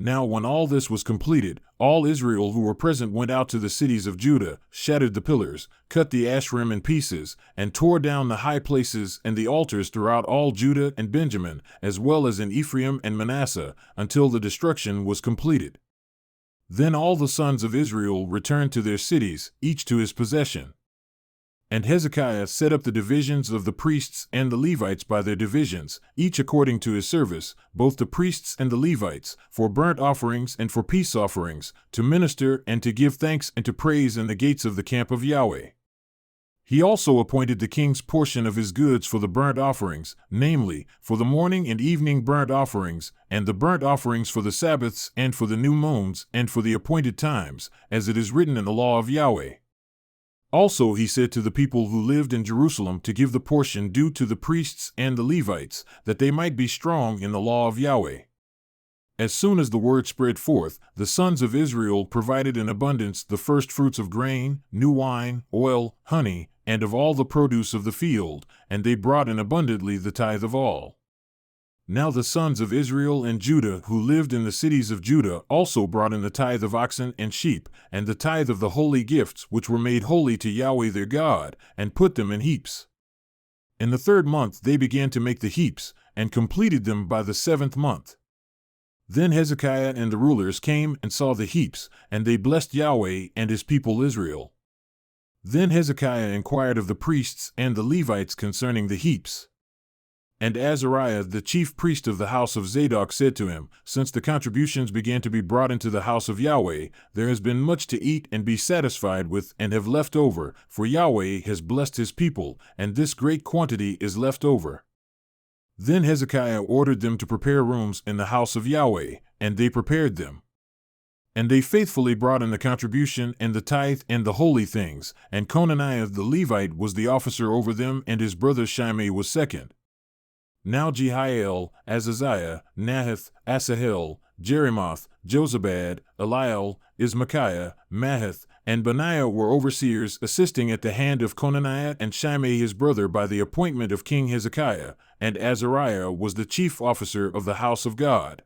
Now when all this was completed, all Israel who were present went out to the cities of Judah, shattered the pillars, cut the Asherim in pieces, and tore down the high places and the altars throughout all Judah and Benjamin, as well as in Ephraim and Manasseh, until the destruction was completed. Then all the sons of Israel returned to their cities, each to his possession. And Hezekiah set up the divisions of the priests and the Levites by their divisions, each according to his service, both the priests and the Levites, for burnt offerings and for peace offerings, to minister and to give thanks and to praise in the gates of the camp of Yahweh. He also appointed the king's portion of his goods for the burnt offerings, namely, for the morning and evening burnt offerings, and the burnt offerings for the Sabbaths and for the new moons and for the appointed times, as it is written in the law of Yahweh. Also he said to the people who lived in Jerusalem to give the portion due to the priests and the Levites, that they might be strong in the law of Yahweh. As soon as the word spread forth, the sons of Israel provided in abundance the first fruits of grain, new wine, oil, honey, and of all the produce of the field, and they brought in abundantly the tithe of all. Now the sons of Israel and Judah who lived in the cities of Judah also brought in the tithe of oxen and sheep, and the tithe of the holy gifts which were made holy to Yahweh their God, and put them in heaps. In the 3rd month they began to make the heaps, and completed them by the 7th month. Then Hezekiah and the rulers came and saw the heaps, and they blessed Yahweh and his people Israel. Then Hezekiah inquired of the priests and the Levites concerning the heaps. And Azariah, the chief priest of the house of Zadok, said to him, Since the contributions began to be brought into the house of Yahweh, there has been much to eat and be satisfied with, and have left over, for Yahweh has blessed his people, and this great quantity is left over. Then Hezekiah ordered them to prepare rooms in the house of Yahweh, and they prepared them. And they faithfully brought in the contribution and the tithe and the holy things, and Conaniah the Levite was the officer over them, and his brother Shimei was second. Now Jehiel, Azaziah, Nahath, Asahel, Jerimoth, Jozabad, Eliel, Ismachiah, Mahath, and Benaiah were overseers assisting at the hand of Conaniah and Shimei his brother by the appointment of King Hezekiah, and Azariah was the chief officer of the house of God.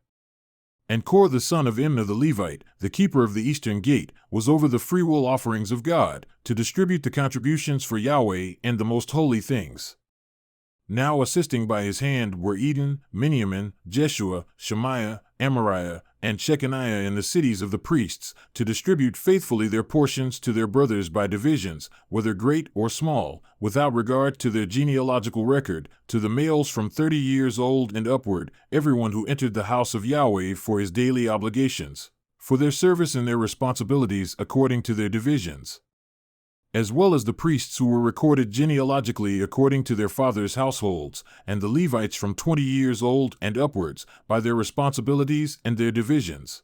And Kor the son of Imnah the Levite, the keeper of the eastern gate, was over the freewill offerings of God, to distribute the contributions for Yahweh and the most holy things. Now assisting by his hand were Eden, Miniamin, Jeshua, Shemaiah, Amariah, and Shechaniah in the cities of the priests, to distribute faithfully their portions to their brothers by divisions, whether great or small, without regard to their genealogical record, to the males from 30 years old and upward, everyone who entered the house of Yahweh for his daily obligations, for their service and their responsibilities according to their divisions, as well as the priests who were recorded genealogically according to their fathers' households, and the Levites from 20 years old and upwards, by their responsibilities and their divisions.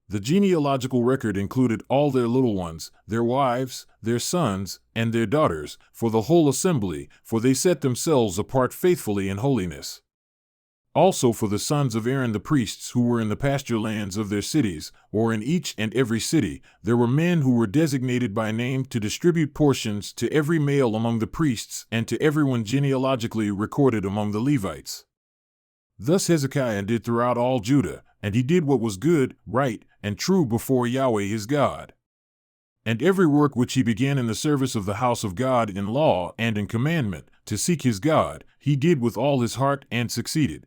The genealogical record included all their little ones, their wives, their sons, and their daughters, for the whole assembly, for they set themselves apart faithfully in holiness. Also for the sons of Aaron the priests who were in the pasture lands of their cities, or in each and every city, there were men who were designated by name to distribute portions to every male among the priests and to everyone genealogically recorded among the Levites. Thus Hezekiah did throughout all Judah, and he did what was good, right, and true before Yahweh his God. And every work which he began in the service of the house of God in law and in commandment, to seek his God, he did with all his heart and succeeded.